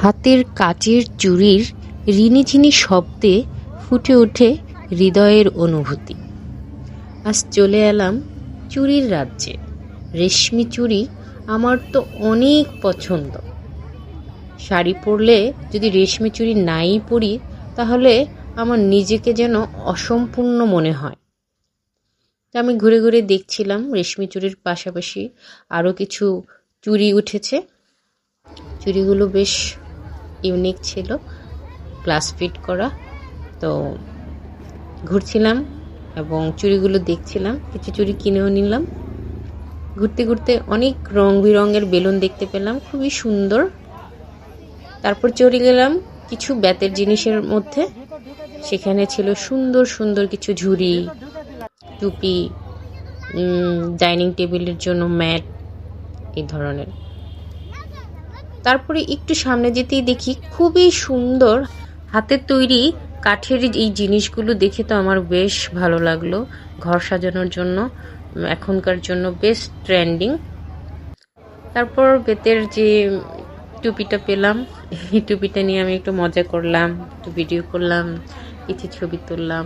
হাতের কাচের চুড়ির রিনিঝিনি শব্দে ফুটে ওঠে হৃদয়ের অনুভূতি। আজ চলে এলাম চুড়ির রাজ্যে। রেশমি চুড়ি আমার তো অনেক পছন্দ। শাড়ি পরলে যদি রেশমি চুড়ি নাই পরি তাহলে আমার নিজেকে যেন অসম্পূর্ণ মনে হয়। আমি ঘুরে ঘুরে দেখছিলাম রেশমি চুড়ির পাশাপাশি আরও কিছু চুড়ি উঠেছে। চুড়িগুলো বেশ ইউনিক ছিল, গ্লাস ফিট করা। তো ঘুরছিলাম এবং চুড়িগুলো দেখছিলাম, কিছু চুড়ি কিনেও নিলাম। ঘুরতে ঘুরতে অনেক রং বেরঙের বেলুন দেখতে পেলাম, খুবই সুন্দর। তারপর চলে গেলাম কিছু বেতের জিনিসের মধ্যে। সেখানে ছিল সুন্দর সুন্দর কিছু ঝুড়ি, টুপি, ডাইনিং টেবিলের জন্য ম্যাট, এই ধরনের। তারপরে একটু সামনে যেতেই দেখি খুবই সুন্দর হাতের তৈরি কাঠের এই জিনিসগুলো দেখে তো আমার বেশ ভালো লাগলো। ঘর সাজানোর জন্য এখনকার জন্য বেশ ট্রেন্ডিং। তারপর বেতের যে টুপিটা পেলাম, এই টুপিটা নিয়ে আমি একটু মজা করলাম, একটু ভিডিও করলাম, কিছু ছবি তুললাম।